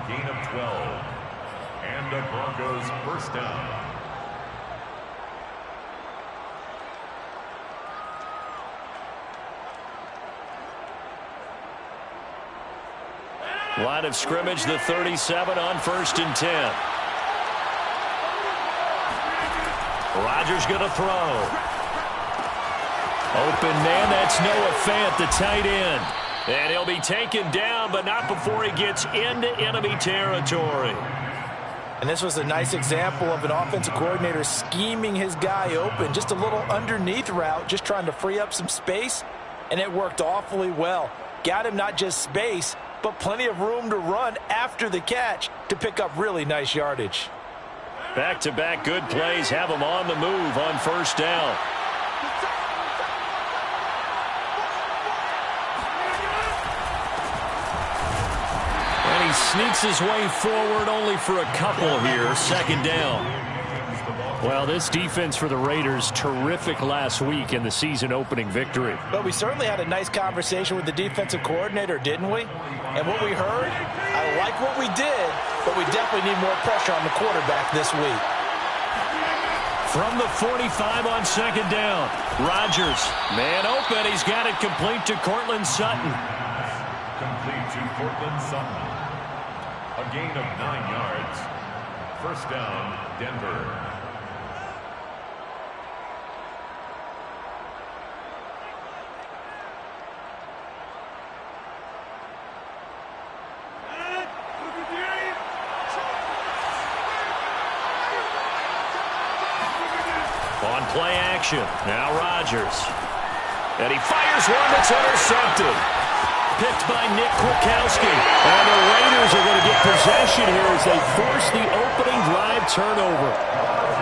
gain of 12. And the Broncos first down. Line of scrimmage, the 37 on 1st and 10. Rodgers going to throw. Open man, that's Noah Fant, the tight end. And he'll be taken down, but not before he gets into enemy territory. And this was a nice example of an offensive coordinator scheming his guy open. Just a little underneath route, just trying to free up some space, and it worked awfully well. Got him not just space, but plenty of room to run after the catch to pick up really nice yardage. Back-to-back good plays have him on the move on 1st down. And he sneaks his way forward only for a couple here. 2nd down. Well, this defense for the Raiders, terrific last week in the season-opening victory. But we certainly had a nice conversation with the defensive coordinator, didn't we? And what we heard, I like what we did, but we definitely need more pressure on the quarterback this week. From the 45 on 2nd down, Rodgers, man open. He's got it complete to Courtland Sutton. Complete to Courtland Sutton. A gain of 9 yards. First down, Denver. On play action, now Rodgers. And he fires one that's intercepted. Picked by Nick Kwiatkowski. And the Raiders are going to get possession here as they force the opening drive turnover.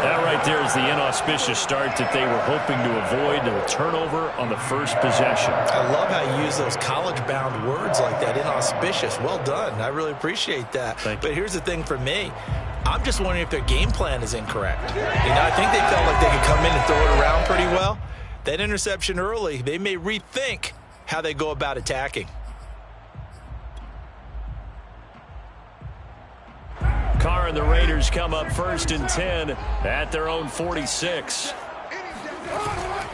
That right there is the inauspicious start that they were hoping to avoid, the turnover on the first possession. I love how you use those college-bound words like that, inauspicious. Well done. I really appreciate that. But here's the thing for me. I'm just wondering if their game plan is incorrect. You know, I think they felt like they could come in and throw it around pretty well. That interception early, they may rethink how they go about attacking. Carr and the Raiders come up 1st and 10 at their own 46.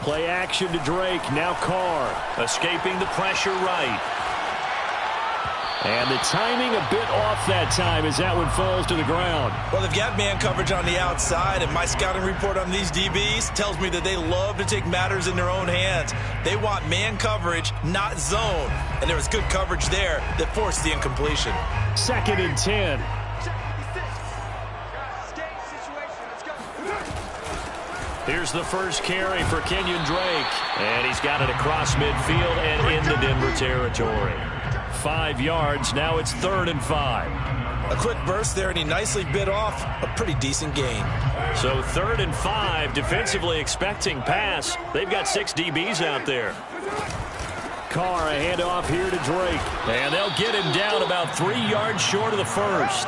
Play action to Drake. Now Carr escaping the pressure right. And the timing a bit off that time as that one falls to the ground. Well, they've got man coverage on the outside, and my scouting report on these DBs tells me that they love to take matters in their own hands. They want man coverage, not zone. And there was good coverage there that forced the incompletion. 2nd and 10. Here's the first carry for Kenyon Drake. And he's got it across midfield and into Denver territory. 5 yards. Now it's 3rd and 5. A quick burst there, and he nicely bit off a pretty decent gain. So 3rd and 5, defensively expecting pass. They've got 6 DBs out there. Carr, a handoff here to Drake. And they'll get him down about 3 yards short of the first.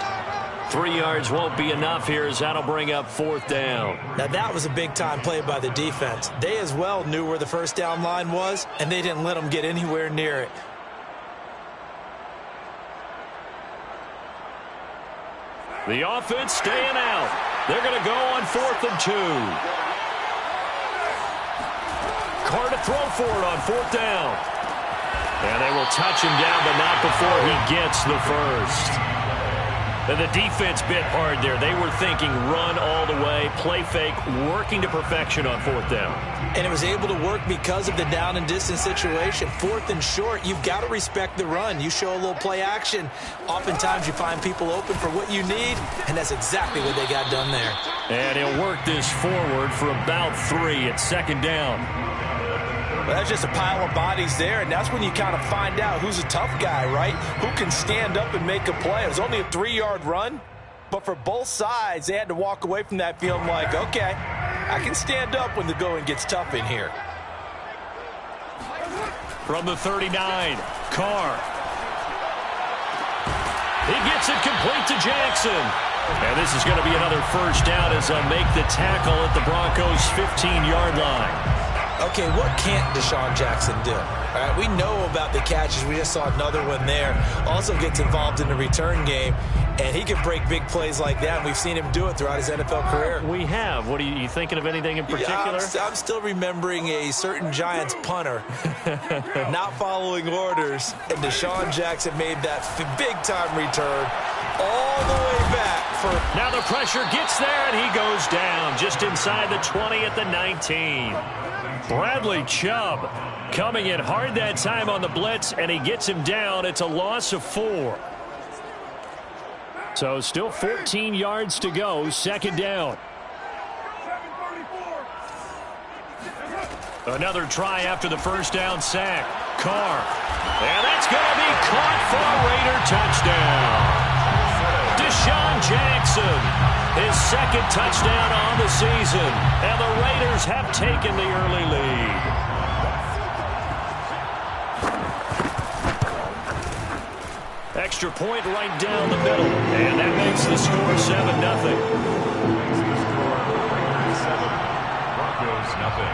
3 yards won't be enough here as that'll bring up 4th down. Now that was a big-time play by the defense. They as well knew where the first down line was, and they didn't let them get anywhere near it. The offense staying out. They're going to go on 4th and 2. Carr to throw for it on 4th down. And they will touch him down, but not before he gets the first. And the defense bit hard there. They were thinking run all the way, play fake, working to perfection on 4th down. And it was able to work because of the down and distance situation. 4th and short, you've got to respect the run. You show a little play action. Oftentimes you find people open for what you need, and that's exactly what they got done there. And he'll work this forward for about 3 at 2nd down. Well, that's just a pile of bodies there, and that's when you kind of find out who's a tough guy, right? Who can stand up and make a play. It was only a 3-yard run, but for both sides, they had to walk away from that feeling like, okay, I can stand up when the going gets tough in here. From the 39, Carr. He gets it complete to Jackson. And this is going to be another first down as they'll make the tackle at the Broncos' 15-yard line. okay, what can't Deshaun Jackson do? All right, we know about the catches. We just saw another one there. Also gets involved in the return game, and he can break big plays like that. And we've seen him do it throughout his NFL career. We have. What are you thinking of anything in particular? Yeah, I'm still remembering a certain Giants punter not following orders, and Deshaun Jackson made that big-time return all the way back. Now the pressure gets there, and he goes down just inside the 20 at the 19. Bradley Chubb coming in hard that time on the blitz, and he gets him down. It's a loss of 4. So still 14 yards to go, second down. Another try after the first down sack. Carr. And that's going to be caught for a Raider touchdown. Deshaun Jackson, his second touchdown on the season. And the Raiders have taken the early lead. Extra point right down the middle. And that makes the score 7-0. Broncos nothing.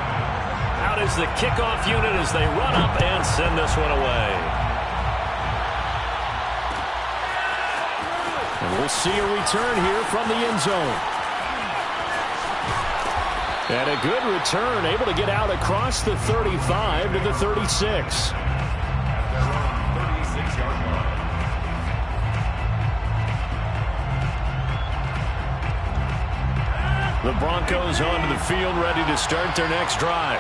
Out is the kickoff unit as they run up and send this one away. And we'll see a return here from the end zone. And a good return, able to get out across the 35 to the 36. At their own 36-yard line. The Broncos onto the field, ready to start their next drive.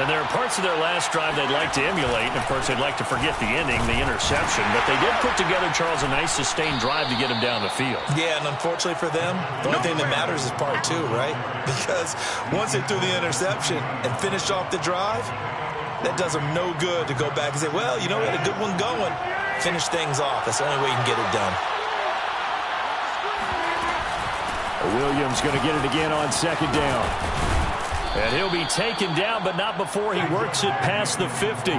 And there are parts of their last drive they'd like to emulate. And, of course, they'd like to forget the ending, the interception. But they did put together, Charles, a nice sustained drive to get him down the field. Yeah, and unfortunately for them, the only thing that matters is part 2, right? Because once they threw the interception and finished off the drive, that does them no good to go back and say, well, you know, we had a good one going. Finish things off. That's the only way you can get it done. Williams going to get it again on second down. And he'll be taken down, but not before he works it past the 50.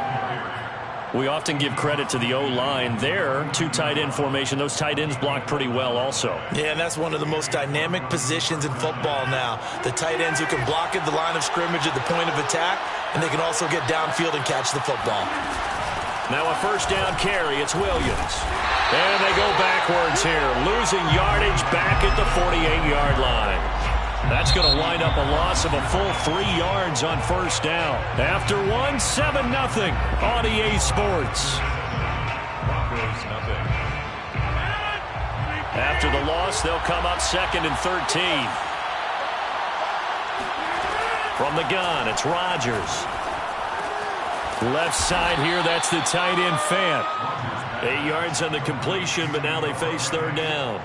We often give credit to the O-line there. 2 tight end formation. Those tight ends block pretty well also. Yeah, and that's one of the most dynamic positions in football now. The tight ends who can block at the line of scrimmage at the point of attack, and they can also get downfield and catch the football. Now a first down carry. It's Williams. And they go backwards here, losing yardage back at the 48-yard line. That's going to wind up a loss of a full 3 yards on first down. After 1, 7-0 on EA Sports. Broncos nothing. After the loss, they'll come up 2nd and 13. From the gun, it's Rodgers. Left side here, that's the tight end Fant. 8 yards on the completion, but now they face third down.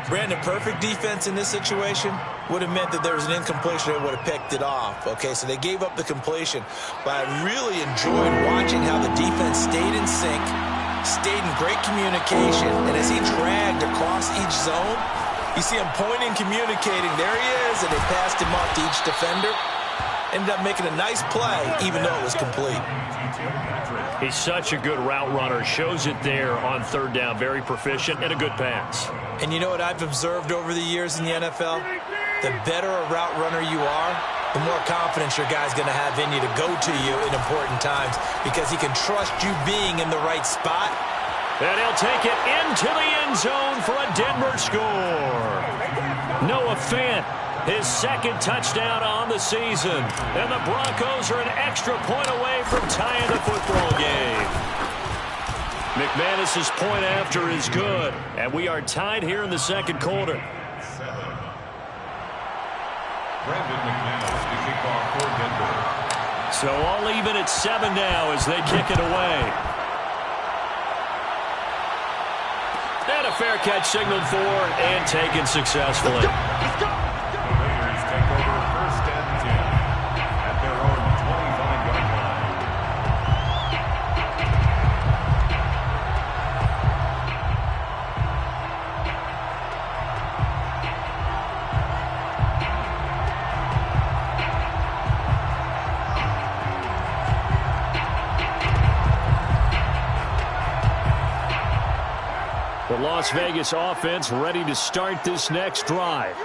Brandon, perfect defense in this situation would have meant that there was an incompletion that would have picked it off. Okay, so they gave up the completion. But I really enjoyed watching how the defense stayed in sync, stayed in great communication, and as he dragged across each zone, you see him pointing, communicating. There he is, and they passed him off to each defender. Ended up making a nice play, even though it was complete. He's such a good route runner. Shows it there on third down. Very proficient and a good pass. And you know what I've observed over the years in the NFL? The better a route runner you are, the more confidence your guy's going to have in you to go to you in important times because he can trust you being in the right spot. And he'll take it into the end zone for a Denver score. Noah Fant, his second touchdown on the season. And the Broncos are an extra point away from tying the football game. McManus's point after is good. And we are tied here in the second quarter. Brandon McManus to kick off for Denver. So all even at 7 now as they kick it away. And a fair catch signaled for and taken successfully. The Raiders take over 1st and 10 at their own 25-yard line. The Las Vegas offense ready to start this next drive.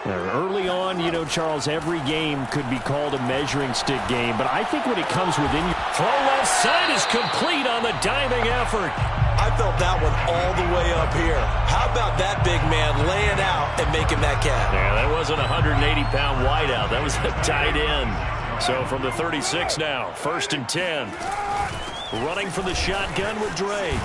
Early on, you know, Charles, every game could be called a measuring stick game, but I think when it comes within you, throw left side is complete on the diving effort. I felt that one all the way up here. How about that big man laying out and making that catch? Yeah, that wasn't a 180-pound wideout. That was a tight end. So from the 36 now, 1st and 10. Running from the shotgun with Drake.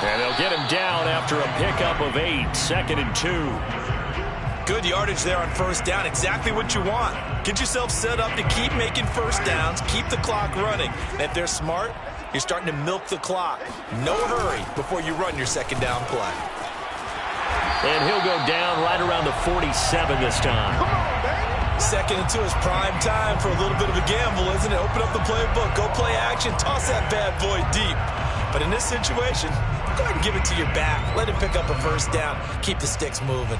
And they'll get him down after a pickup of 8, 2nd and 2. Good yardage there on 1st down. Exactly what you want. Get yourself set up to keep making 1st downs, keep the clock running. And if they're smart, you're starting to milk the clock. No hurry before you run your 2nd down play. And he'll go down right around the 47 this time. 2nd and 2 is prime time for a little bit of a gamble, isn't it? Open up the playbook, go play action, toss that bad boy deep. But in this situation, go ahead and give it to your back. Let him pick up a 1st down. Keep the sticks moving.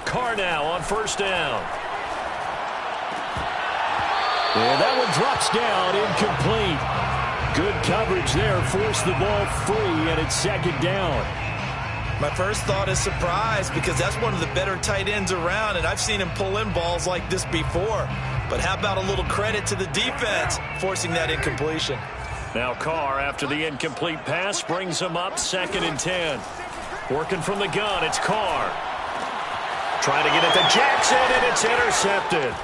Carr now on 1st down. And that one drops down, incomplete. Good coverage there, forced the ball free, and it's 2nd down. My first thought is surprise, because that's one of the better tight ends around, and I've seen him pull in balls like this before. But how about a little credit to the defense forcing that incompletion? Now Carr, after the incomplete pass, brings him up 2nd and 10. Working from the gun, it's Carr. Trying to get it to Jackson, and it's intercepted.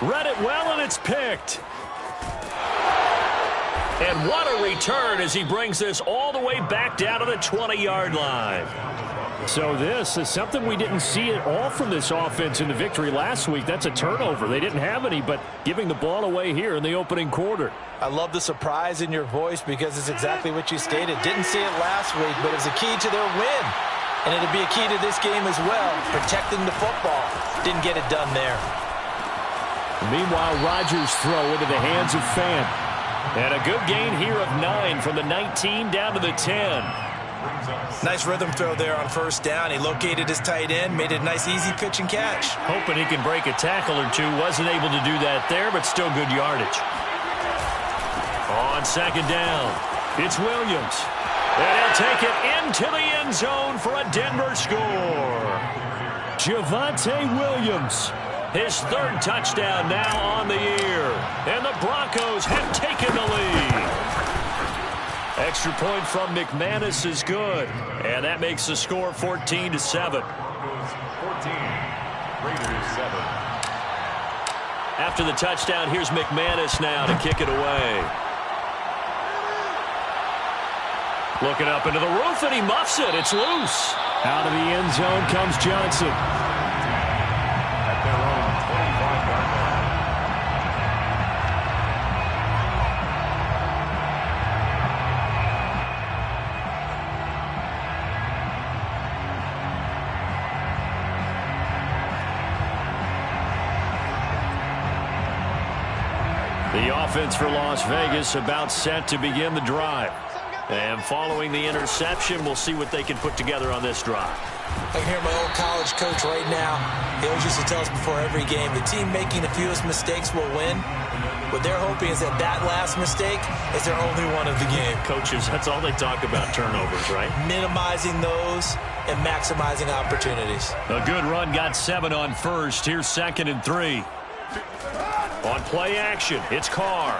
Read it well, and it's picked. And what a return as he brings this all the way back down to the 20-yard line. So this is something we didn't see at all from this offense in the victory last week. That's a turnover. They didn't have any, but giving the ball away here in the opening quarter. I love the surprise in your voice because it's exactly what you stated. Didn't see it last week, but it's a key to their win. And it'll be a key to this game as well, protecting the football. Didn't get it done there. Meanwhile, Rodgers' throw into the hands of Fant. And a good gain here of 9 from the 19 down to the 10. Nice rhythm throw there on 1st down. He located his tight end, made a nice easy pitch and catch. Hoping he can break a tackle or two. Wasn't able to do that there, but still good yardage. On 2nd down, it's Williams. And he'll take it into the end zone for a Denver score. Javonte Williams. His 3rd touchdown now on the year. And the Broncos have taken the lead. Extra point from McManus is good. And that makes the score 14-7. 14, Raiders 7. After the touchdown, here's McManus now to kick it away. Looking up into the roof, and he muffs it. It's loose. Out of the end zone comes Johnson. At their own 25-yard line. The offense for Las Vegas about set to begin the drive. And following the interception, we'll see what they can put together on this drive. I can hear my old college coach right now. He always used to tell us before every game, the team making the fewest mistakes will win. What they're hoping is that that last mistake is their only one of the game. Coaches, that's all they talk about, turnovers, right? Minimizing those and maximizing opportunities. A good run, got 7 on 1st. Here's 2nd and 3. On play action, it's Carr.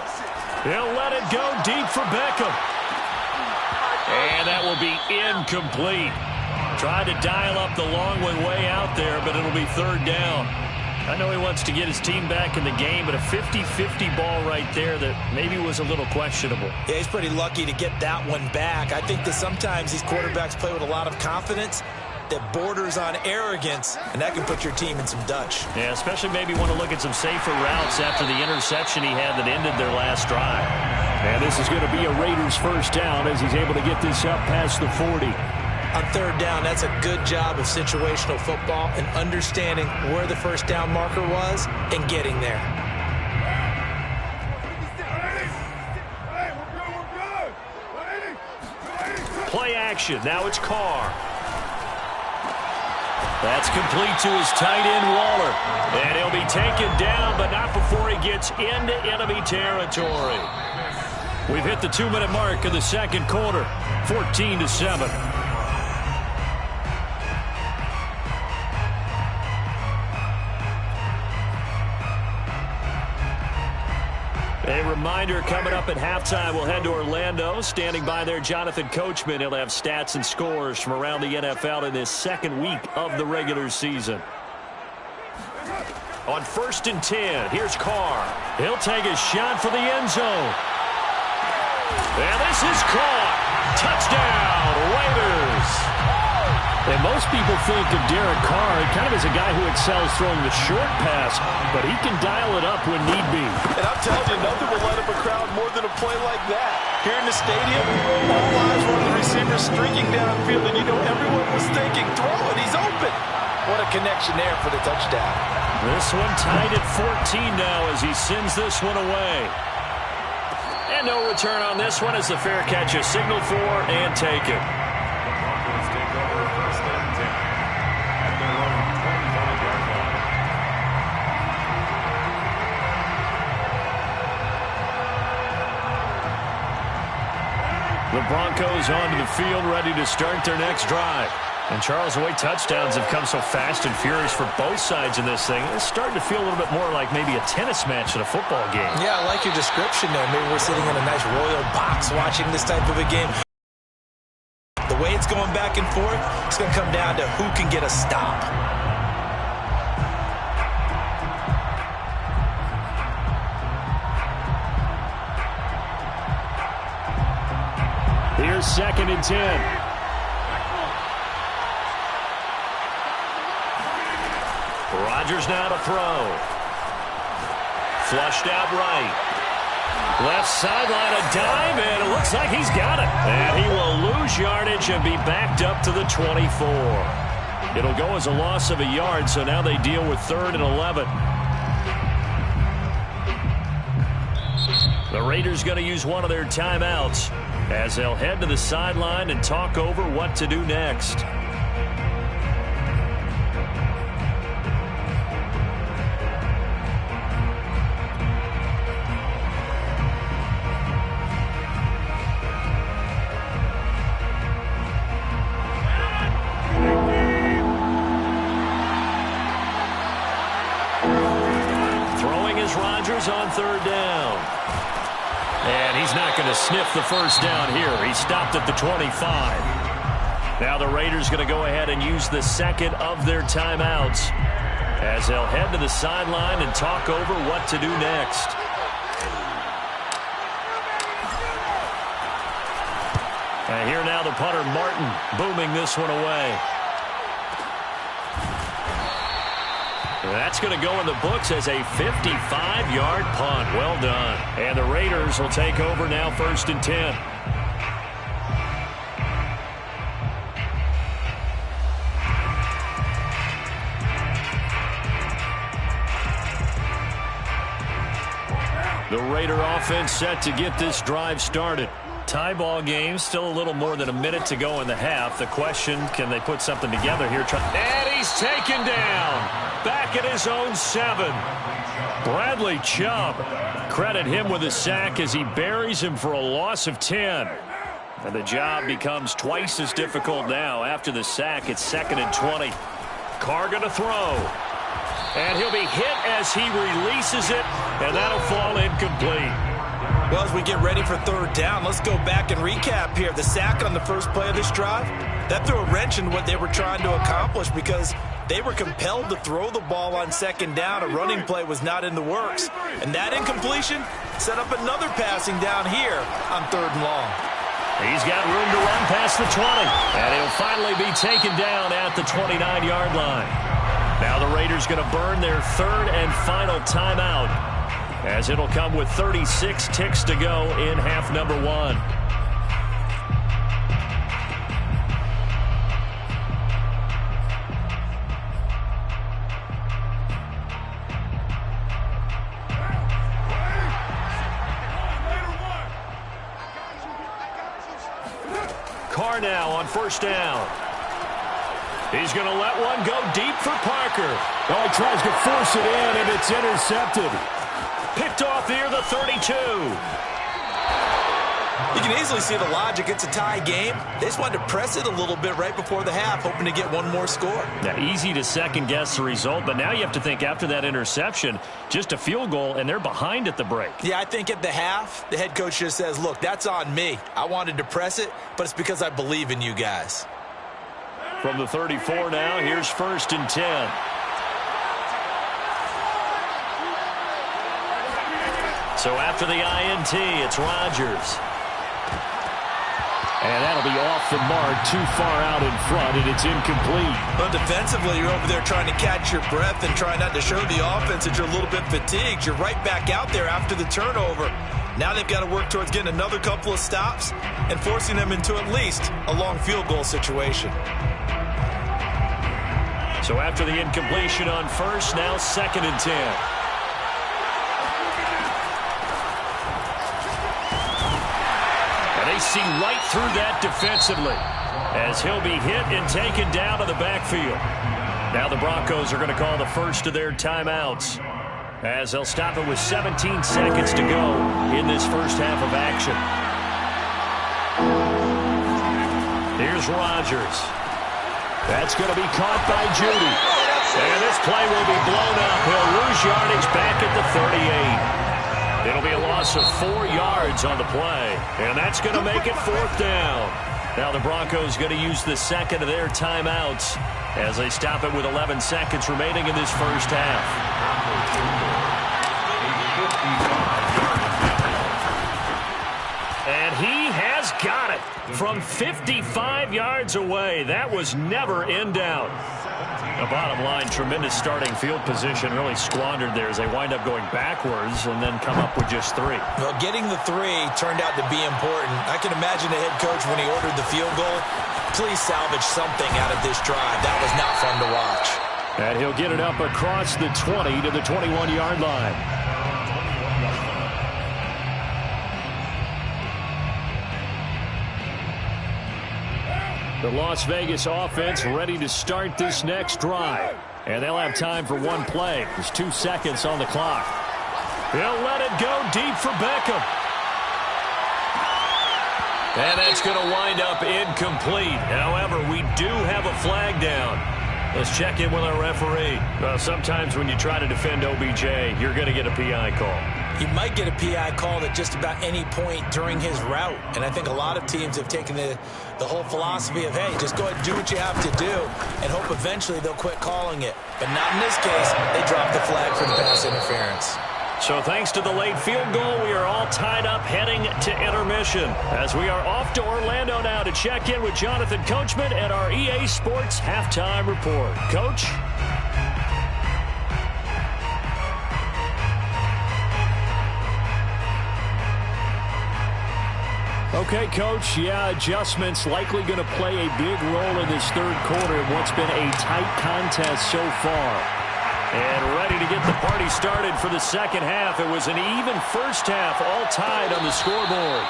He'll let it go deep for Beckham. And that will be incomplete. Tried to dial up the long one way out there, but it'll be 3rd down. I know he wants to get his team back in the game, but a 50-50 ball right there that maybe was a little questionable. Yeah, he's pretty lucky to get that one back. I think that sometimes these quarterbacks play with a lot of confidence that borders on arrogance, and that can put your team in some Dutch. Yeah, especially maybe want to look at some safer routes after the interception he had that ended their last drive. And this is going to be a Raiders 1st down as he's able to get this up past the 40. On 3rd down, that's a good job of situational football and understanding where the 1st down marker was and getting there. Play action. Now it's Carr. That's complete to his tight end, Waller. And he'll be taken down, but not before he gets into enemy territory. We've hit the 2-minute mark of the second quarter, 14-7. A reminder, coming up at halftime, we'll head to Orlando. Standing by there, Jonathan Coachman. He'll have stats and scores from around the NFL in this second week of the regular season. On 1st and 10, here's Carr. He'll take a shot for the end zone. And this is caught. Touchdown, Raiders. And most people think of Derek Carr kind of as a guy who excels throwing the short pass, but he can dial it up when need be. And I'm telling you, nothing will light up a crowd more than a play like that. Here in the stadium, all eyes were on the receiver streaking downfield, and you know everyone was thinking, throw it, he's open. What a connection there for the touchdown. This one tied at 14 now as he sends this one away. And no return on this one as the fair catch is signaled for and taken. The Broncos onto the field, ready to start their next drive. And Charles, the way touchdowns have come so fast and furious for both sides in this thing, it's starting to feel a little bit more like maybe a tennis match in a football game. Yeah, I like your description there. Maybe we're sitting in a nice royal box watching this type of a game. The way it's going back and forth, it's going to come down to who can get a stop. Here's 2nd and 10. Rodgers now to throw. Flushed out right. Left sideline, a dive, and it looks like he's got it. And he will lose yardage and be backed up to the 24. It'll go as a loss of a yard, so now they deal with 3rd and 11. The Raiders going to use one of their timeouts as they'll head to the sideline and talk over what to do next. Throwing is Rodgers on 3rd down. And he's not going to sniff the first down here. He stopped at the 25. Now the Raiders going to go ahead and use the second of their timeouts as they'll head to the sideline and talk over what to do next. And here now the punter, Martin, booming this one away. That's going to go in the books as a 55-yard punt. Well done. And the Raiders will take over now 1st and 10. The Raider offense set to get this drive started. Tie ball game, still a little more than a minute to go in the half. The question, can they put something together here? And he's taken down. Back at his own 7. Bradley Chubb. Credit him with a sack as he buries him for a loss of 10. And the job becomes twice as difficult now. After the sack, it's 2nd and 20. Carr going to throw. And he'll be hit as he releases it, and that'll fall incomplete. Well, as we get ready for 3rd down, let's go back and recap here. The sack on the first play of this drive, that threw a wrench in what they were trying to accomplish because they were compelled to throw the ball on 2nd down. A running play was not in the works. And that incompletion set up another passing down here on 3rd and long. He's got room to run past the 20. And he'll finally be taken down at the 29-yard line. Now the Raiders going to burn their 3rd and final timeout, as it'll come with 36 ticks to go in half number 1. Carr now on 1st down. He's going to let one go deep for Parker. Oh, he tries to force it in, and it's intercepted. Picked off near the 32. You can easily see the logic. It's a tie game. They just wanted to press it a little bit right before the half, hoping to get one more score. Now, easy to second-guess the result, but now you have to think after that interception, just a field goal, and they're behind at the break. Yeah, I think at the half, the head coach just says, look, that's on me. I wanted to press it, but it's because I believe in you guys. From the 34 now, here's 1st and 10. So after the INT, it's Rodgers. And that'll be off the mark, too far out in front, and it's incomplete. But defensively, you're over there trying to catch your breath and trying not to show the offense that you're a little bit fatigued. You're right back out there after the turnover. Now they've got to work towards getting another couple of stops and forcing them into at least a long field goal situation. So after the incompletion on 1st, now 2nd and 10. They see right through that defensively as he'll be hit and taken down to the backfield. Now the Broncos are going to call the first of their timeouts as they'll stop it with 17 seconds to go in this first half of action. Here's Rodgers. That's going to be caught by Judy. And this play will be blown up. He'll lose yardage back at the 38. It'll be a loss of 4 yards on the play, and that's going to make it 4th down. Now the Broncos going to use the second of their timeouts as they stop it with 11 seconds remaining in this first half. And he has got it from 55 yards away. That was never in doubt. The bottom line, tremendous starting field position, really squandered there as they wind up going backwards and then come up with just 3. Well, getting the 3 turned out to be important. I can imagine the head coach when he ordered the field goal, please salvage something out of this drive. That was not fun to watch. And he'll get it up across the 20 to the 21-yard line. The Las Vegas offense ready to start this next drive. And they'll have time for one play. There's 2 seconds on the clock. He'll let it go deep for Beckham. And that's going to wind up incomplete. However, we do have a flag down. Let's check in with our referee. Well, sometimes when you try to defend OBJ, you're going to get a PI call. You might get a PI call at just about any point during his route. And I think a lot of teams have taken the whole philosophy of, hey, just go ahead and do what you have to do and hope eventually they'll quit calling it. But not in this case. They dropped the flag for the pass interference. So thanks to the late field goal, we are all tied up heading to intermission as we are off to Orlando now to check in with Jonathan Coachman at our EA Sports Halftime Report. Coach? Okay, Coach, yeah, adjustments likely going to play a big role in this third quarter in what's been a tight contest so far. And ready to get the party started for the second half. It was an even first half, all tied on the scoreboard.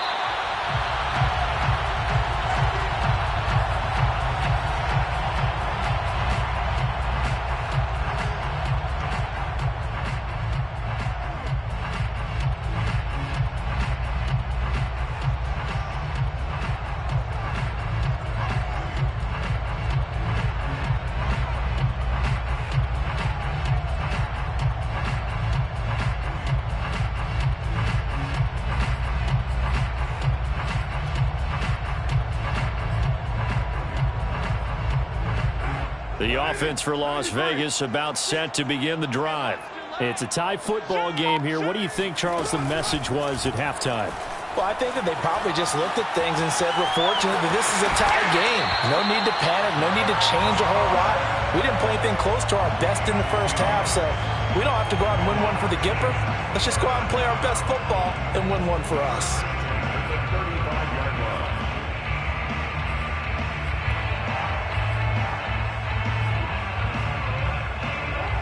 The offense for Las Vegas about set to begin the drive. It's a tie football game here. What do you think, Charles, the message was at halftime? Well, I think that they probably just looked at things and said, we're fortunate that this is a tie game. No need to panic. No need to change a whole lot. We didn't play anything close to our best in the first half, so we don't have to go out and win one for the Gipper. Let's just go out and play our best football and win one for us.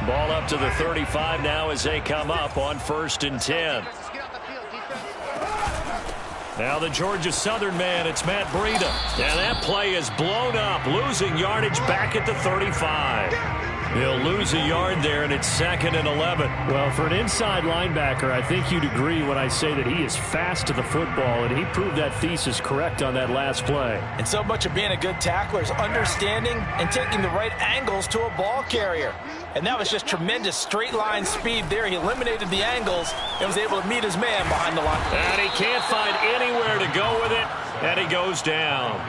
Ball up to the 35 now as they come up on 1st and 10. Now the Georgia Southern man, it's Matt Breida. And that play is blown up, losing yardage back at the 35. He'll lose a yard there, and it's 2nd and 11. Well, for an inside linebacker, I think you'd agree when I say that he is fast to the football, and he proved that thesis correct on that last play. And so much of being a good tackler is understanding and taking the right angles to a ball carrier. And that was just tremendous straight line speed there. He eliminated the angles and was able to meet his man behind the line. And he can't find anywhere to go with it, and he goes down.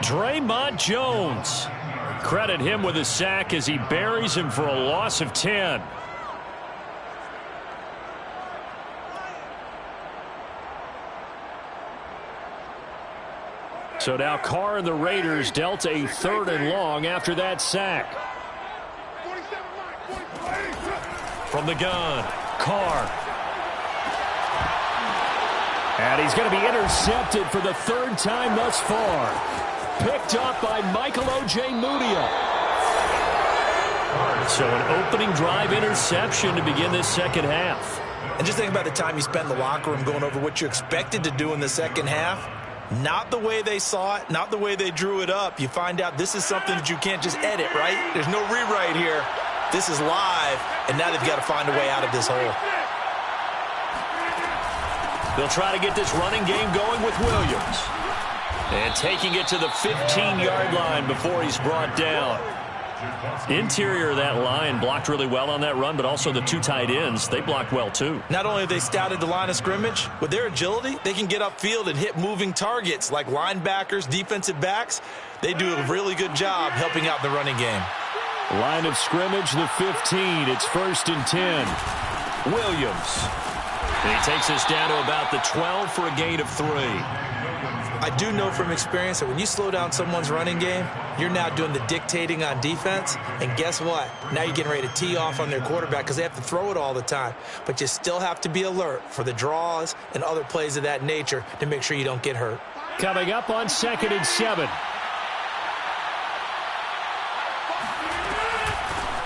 Draymond Jones. Credit him with a sack as he buries him for a loss of 10. So now Carr and the Raiders dealt a 3rd and long after that sack. From the gun, Carr. And he's going to be intercepted for the 3rd time thus far. Picked up by Michael Ojemudia. So an opening drive interception to begin this second half. And just think about the time you spent in the locker room going over what you expected to do in the second half. Not the way they saw it, not the way they drew it up. You find out this is something that you can't just edit, right? There's no rewrite here. This is live, and now they've got to find a way out of this hole. They'll try to get this running game going with Williams. And taking it to the 15-yard line before he's brought down. Interior of that line blocked really well on that run, but also the 2 tight ends, they blocked well too. Not only have they scouted the line of scrimmage, with their agility, they can get upfield and hit moving targets like linebackers, defensive backs. They do a really good job helping out the running game. Line of scrimmage, the 15. It's 1st and 10. Williams. And he takes us down to about the 12 for a gain of 3. I do know from experience that when you slow down someone's running game, you're now doing the dictating on defense. And guess what? Now you're getting ready to tee off on their quarterback because they have to throw it all the time. But you still have to be alert for the draws and other plays of that nature to make sure you don't get hurt. Coming up on 2nd and 7.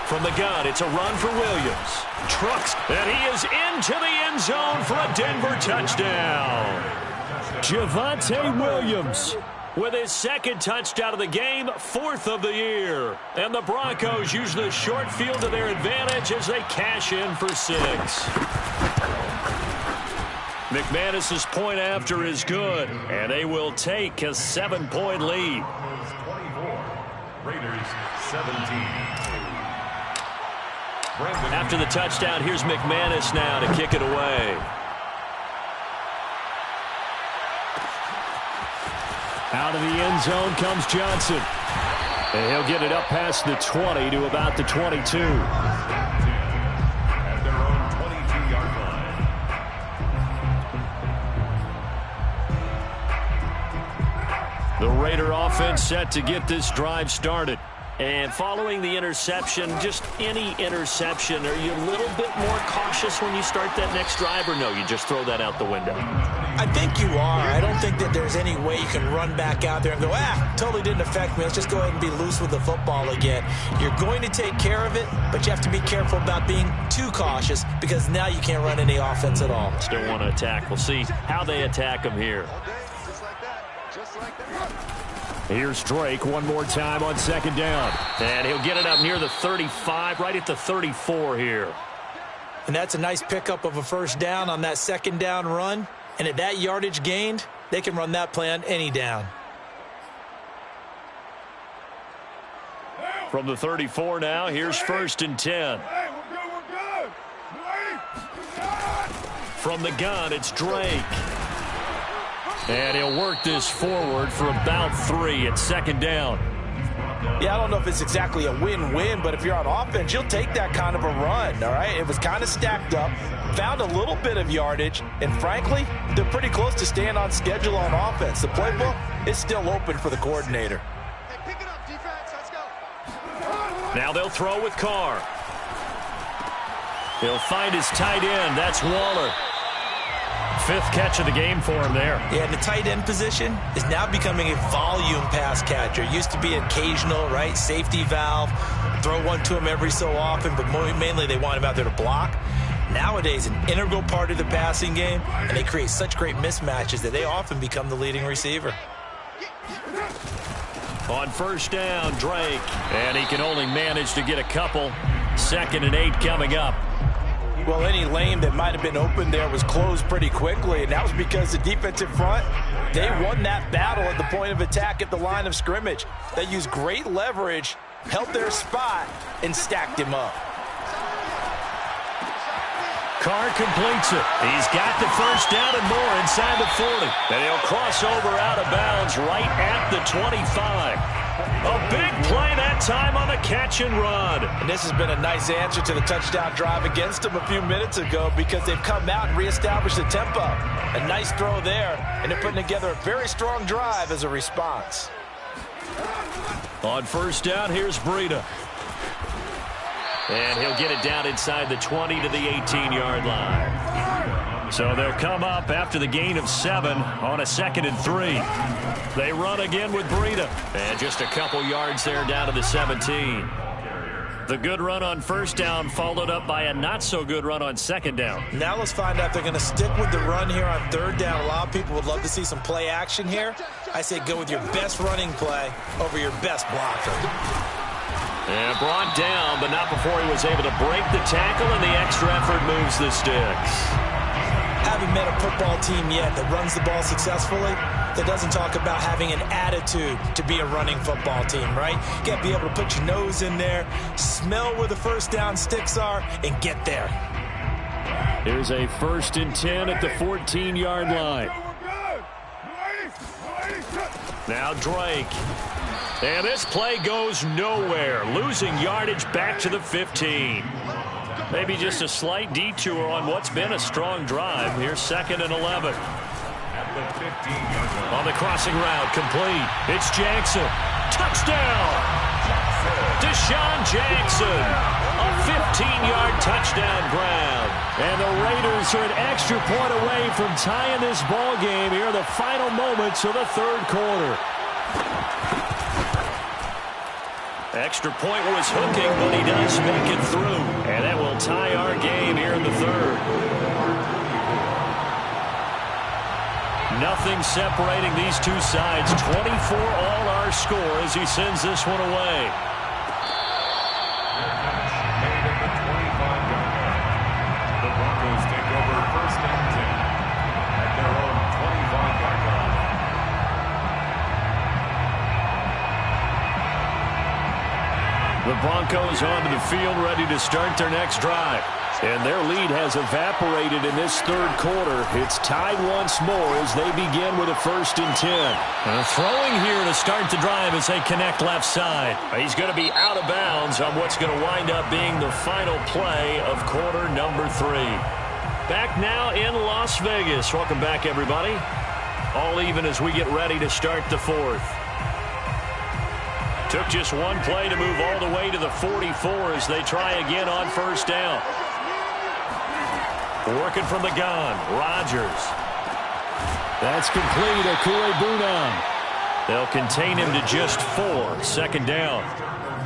From the gun, it's a run for Williams. Trucks, and he is into the end zone for a Denver touchdown. Javonte Williams with his 2nd touchdown of the game, 4th of the year. And the Broncos use the short field to their advantage as they cash in for 6. McManus's point after is good, and they will take a 7-point lead. 24, Raiders 17. After the touchdown, here's McManus now to kick it away. Out of the end zone comes Johnson. And he'll get it up past the 20 to about the 22. At their own 22-yard line. The Raider offense set to get this drive started. And following the interception, just any interception, are you a little bit more cautious when you start that next drive, or no, you just throw that out the window? I think you are. I don't think that there's any way you can run back out there and go, totally didn't affect me. Let's just go ahead and be loose with the football again. You're going to take care of it, but you have to be careful about being too cautious because now you can't run any offense at all. Still want to attack. We'll see how they attack them here. Just like that. Just like that. Here's Drake one more time on 2nd down. And he'll get it up near the 35, right at the 34 here. And that's a nice pickup of a 1st down on that 2nd down run. And at that yardage gained, they can run that play on any down. From the 34 now, here's 1st and 10. From the gun, it's Drake. And he'll work this forward for about 3 at 2nd down. Yeah, I don't know if it's exactly a win-win, but if you're on offense, you'll take that kind of a run, all right? It was kind of stacked up, found a little bit of yardage, and frankly, they're pretty close to staying on schedule on offense. The playbook is still open for the coordinator. Hey, pick it up, defense. Let's go. Now they'll throw with Carr. He'll find his tight end. That's Waller. 5th catch of the game for him there. Yeah, the tight end position is now becoming a volume pass catcher. It used to be occasional, right? Safety valve. Throw one to him every so often, but mainly they want him out there to block. nowadays an integral part of the passing game, and they create such great mismatches that they often become the leading receiver. On first down, Drake. And he can only manage to get a couple. 2nd and 8 coming up. Well, any lane that might have been open there was closed pretty quickly, and that was because the defensive front, they won that battle at the point of attack at the line of scrimmage. They used great leverage, held their spot, and stacked him up. Carr completes it. He's got the first down and more inside the 40. And he'll cross over out of bounds right at the 25. A big play that time on the catch and run. And this has been a nice answer to the touchdown drive against them a few minutes ago because they've come out and reestablished the tempo. A nice throw there, and they're putting together a very strong drive as a response. On first down, here's Breida. And he'll get it down inside the 20 to the 18-yard line. So they'll come up after the gain of 7 on a 2nd and 3. They run again with Breida. And just a couple yards there down to the 17. The good run on first down followed up by a not-so-good run on 2nd down. Now let's find out if they're going to stick with the run here on 3rd down. A lot of people would love to see some play action here. I say go with your best running play over your best blocker. And brought down, but not before he was able to break the tackle, and the extra effort moves the sticks. Haven't met a football team yet that runs the ball successfully, that doesn't talk about having an attitude to be a running football team, right? You got to be able to put your nose in there, smell where the first down sticks are, and get there. Here's a 1st and 10 at the 14-yard line. Now Drake. And this play goes nowhere, losing yardage back to the 15. Maybe just a slight detour on what's been a strong drive. Here's 2nd and 11. On the crossing route, complete. It's Jackson. Touchdown! Deshaun Jackson. A 15-yard touchdown grab. And the Raiders are an extra point away from tying this ball game here in the final moments of the 3rd quarter. Extra point was hooking, but he does make it through. And that will tie our game here in the 3rd. Nothing separating these two sides. 24 all our score as he sends this one away. The Broncos take over 1st and 10 at their own 25-yard line. The Broncos onto the field ready to start their next drive. And their lead has evaporated in this 3rd quarter. It's tied once more as they begin with a 1st and 10. Throwing here to start the drive as they connect left side. He's going to be out of bounds on what's going to wind up being the final play of quarter number 3. Back now in Las Vegas. Welcome back, everybody. All even as we get ready to start the 4th. Took just one play to move all the way to the 44 as they try again on first down. Working from the gun, Rodgers. That's complete. Okuegbunam. They'll contain him to just 4. 2nd down.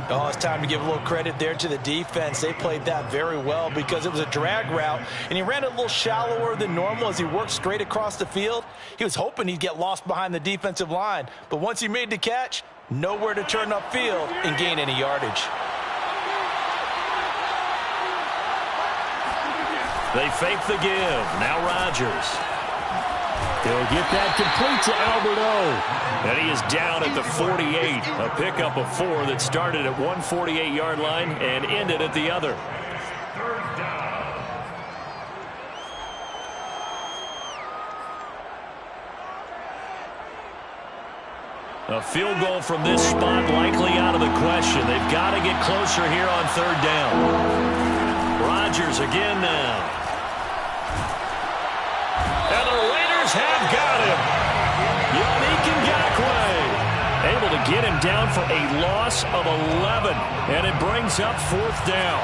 Oh, it's time to give a little credit there to the defense. They played that very well because it was a drag route, and he ran it a little shallower than normal as he worked straight across the field. He was hoping he'd get lost behind the defensive line, but once he made the catch, nowhere to turn upfield and gain any yardage. They fake the give. Now Rodgers. He'll get that complete to Albert O. And he is down at the 48. A pickup of 4 that started at 148-yard line and ended at the other. 3rd down. A field goal from this spot likely out of the question. They've got to get closer here on 3rd down. Rodgers again now. And the Raiders have got him. Yannick Ngakoue able to get him down for a loss of 11. And it brings up 4th down.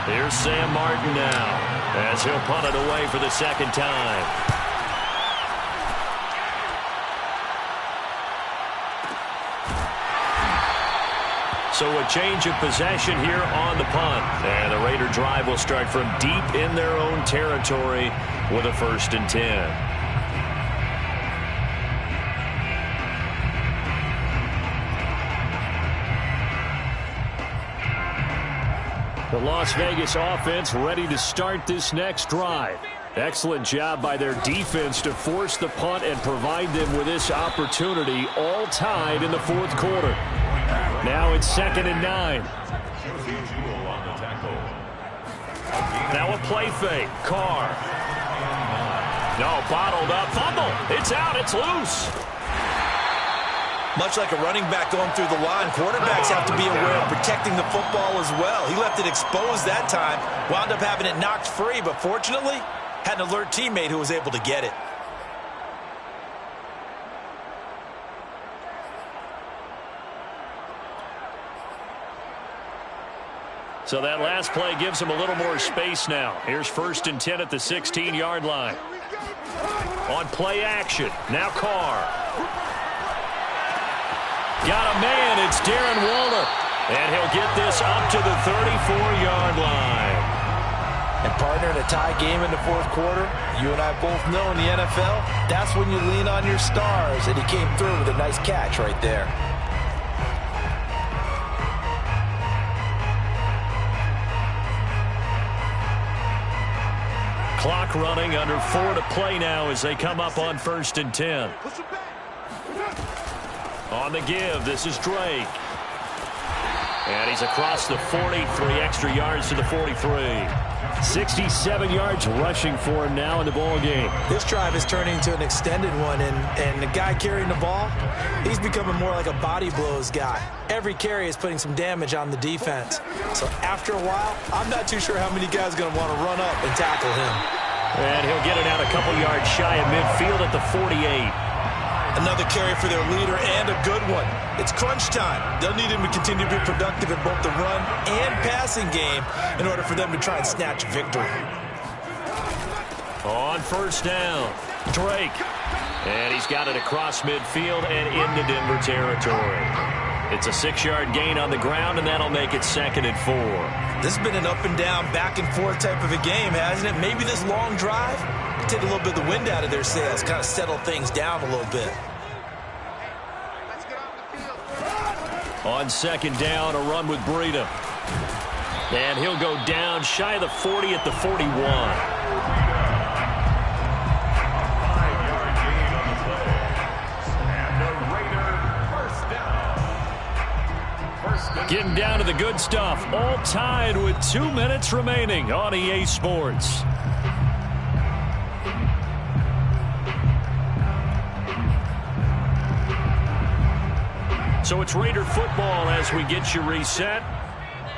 Here's Sam Martin now as he'll punt it away for the 2nd time. So So a change of possession here on the punt. And the Raider drive will start from deep in their own territory with a 1st and 10. The Las Vegas offense ready to start this next drive. Excellent job by their defense to force the punt and provide them with this opportunity, all tied in the 4th quarter. Now it's 2nd and 9. Now a play fake. Carr. No, bottled up. Fumble. It's out. It's loose. Much like a running back going through the line, quarterbacks have to be aware of protecting the football as well. He left it exposed that time, wound up having it knocked free, but fortunately, had an alert teammate who was able to get it. So that last play gives him a little more space now. Here's 1st and 10 at the 16-yard line. On play action, now Carr. Got a man, it's Darren Waller. And he'll get this up to the 34-yard line. And partner, in a tie game in the 4th quarter, you and I both know in the NFL, that's when you lean on your stars. And he came through with a nice catch right there. Clock running, under 4 to play now as they come up on 1st and 10. On the give, this is Drake. And he's across the 40, 3 extra yards to the 43. 67 yards rushing for him now in the ball game. This drive is turning into an extended one, and the guy carrying the ball, he's becoming more like a body blows guy. Every carry is putting some damage on the defense. So after a while, I'm not too sure how many guys are going to want to run up and tackle him. And he'll get it out a couple yards shy of midfield at the 48. Another carry for their leader, and a good one. It's crunch time. They'll need him to continue to be productive in both the run and passing game in order for them to try and snatch victory. On 1st down, Drake. And he's got it across midfield and into Denver territory. It's a 6-yard gain on the ground, and that'll make it 2nd and 4. This has been an up and down, back and forth type of a game, hasn't it? Maybe this long drive could take a little bit of the wind out of their sails, kind of settle things down a little bit. On 2nd down, a run with Breida. And he'll go down shy of the 40 at the 41. 5-yard gain on the play. And the Raider first down. Getting down to the good stuff. All tied with 2 minutes remaining on EA Sports. So it's Raider football as we get you reset.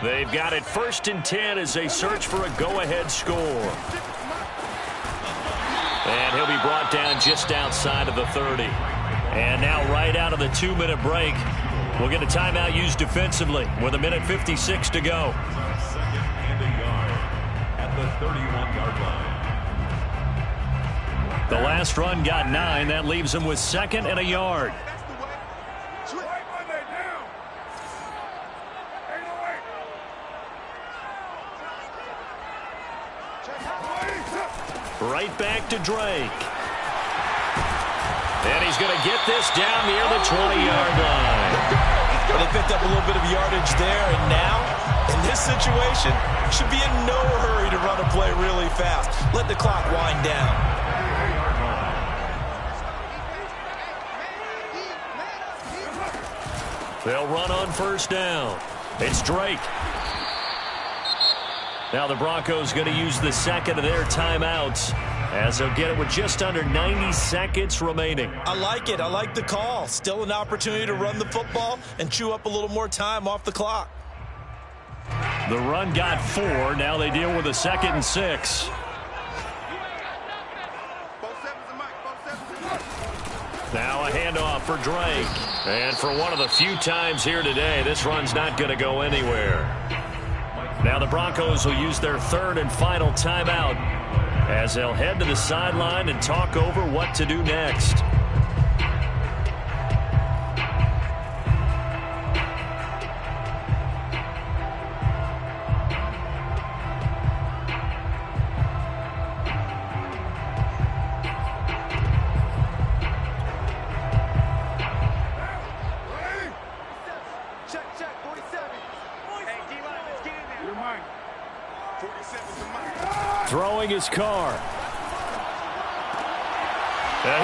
They've got it 1st and 10 as they search for a go-ahead score. And he'll be brought down just outside of the 30. And now right out of the 2-minute break, we'll get a timeout used defensively with 1:56 to go. 2nd and a yard at the 31-yard line. The last run got 9. That leaves him with 2nd and a yard. Right back to Drake. And he's going to get this down near the 20-yard line. Well, they picked up a little bit of yardage there, and now, in this situation, should be in no hurry to run a play really fast. Let the clock wind down. They'll run on 1st down. It's Drake. Now the Broncos going to use the 2nd of their timeouts as they'll get it with just under 90 seconds remaining. I like it. I like the call. Still an opportunity to run the football and chew up a little more time off the clock. The run got 4. Now they deal with a 2nd and 6. Now a handoff for Drake. And for one of the few times here today, this run's not going to go anywhere. Now the Broncos will use their 3rd and final timeout as they'll head to the sideline and talk over what to do next. towing his car.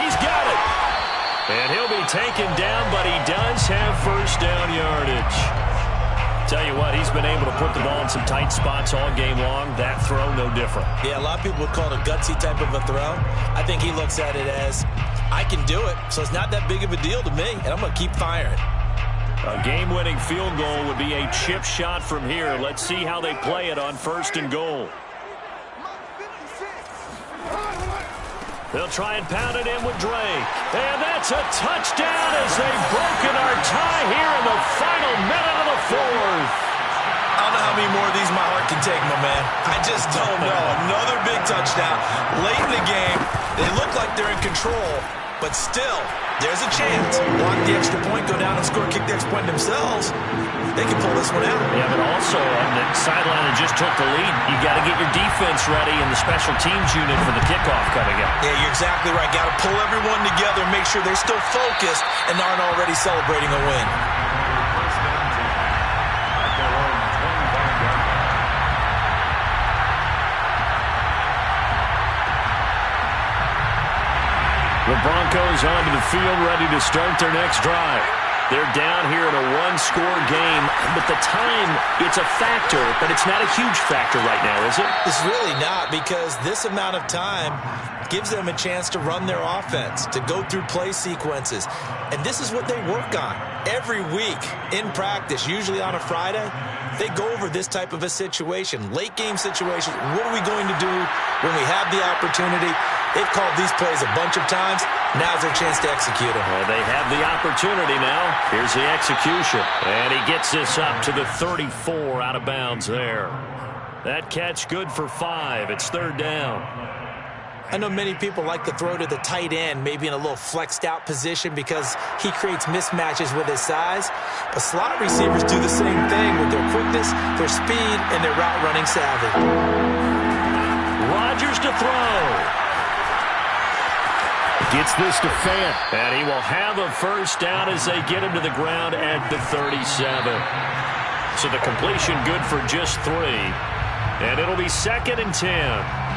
He's got it. And he'll be taken down, but he does have first down yardage. Tell you what, he's been able to put the ball in some tight spots all game long. That throw, no different. Yeah, a lot of people would call it a gutsy type of a throw. I think he looks at it as, I can do it, so it's not that big of a deal to me, and I'm going to keep firing. A game-winning field goal would be a chip shot from here. Let's see how they play it on first and goal. They'll try and pound it in with Drake. And that's a touchdown as they've broken our tie here in the final minute of the fourth. I don't know how many more of these my heart can take, my man. I just don't know. Another big touchdown. Late in the game, they look like they're in control, but still, there's a chance. Block the extra point, go down and score, kick the extra point themselves. They can pull this one out. Yeah, but also on the sideline that just took the lead, you got to get your defense ready and the special teams unit for the kickoff coming up. Yeah, you're exactly right. Got to pull everyone together, make sure they're still focused and aren't already celebrating a win. The Broncos onto the field, ready to start their next drive. They're down here in a one-score game, but the time, it's a factor, but it's not a huge factor right now, is it? It's really not, because this amount of time gives them a chance to run their offense, to go through play sequences. And this is what they work on every week in practice, usually on a Friday. They go over this type of a situation, late game situation. What are we going to do when we have the opportunity? They've called these plays a bunch of times. Now's their chance to execute them. Well, they have the opportunity now. Here's the execution. And he gets this up to the 34 out of bounds there. That catch good for 5. It's third down. I know many people like to throw to the tight end, maybe in a little flexed out position because he creates mismatches with his size. But slot receivers do the same thing with their quickness, their speed, and their route running savvy. Rodgers to throw. Gets this to Fant. And he will have a first down as they get him to the ground at the 37. So the completion good for just 3. And it'll be 2nd and 10.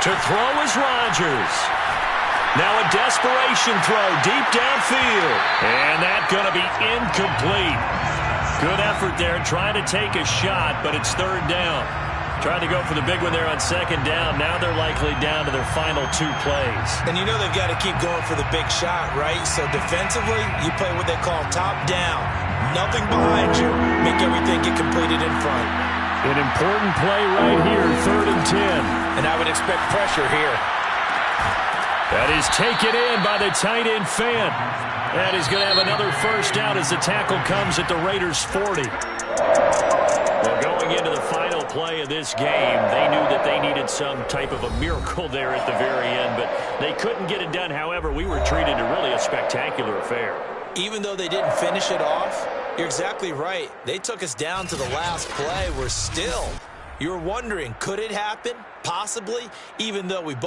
To throw is Rodgers. Now a desperation throw deep downfield. And that's going to be incomplete. Good effort there trying to take a shot, but it's third down. Trying to go for the big one there on second down. Now they're likely down to their final 2 plays. And you know they've got to keep going for the big shot, right? So defensively, you play what they call top down. Nothing behind you. Make everything get completed in front. An important play right here, 3rd and 10. And I would expect pressure here. That is taken in by the tight end Fant. And he's going to have another first down as the tackle comes at the Raiders' 40. Well, going into the final play of this game, they knew that they needed some type of a miracle there at the very end, but they couldn't get it done. However, we were treated to really a spectacular affair. Even though they didn't finish it off, you're exactly right. They took us down to the last play. We're still, you're wondering, could it happen? Possibly, even though we both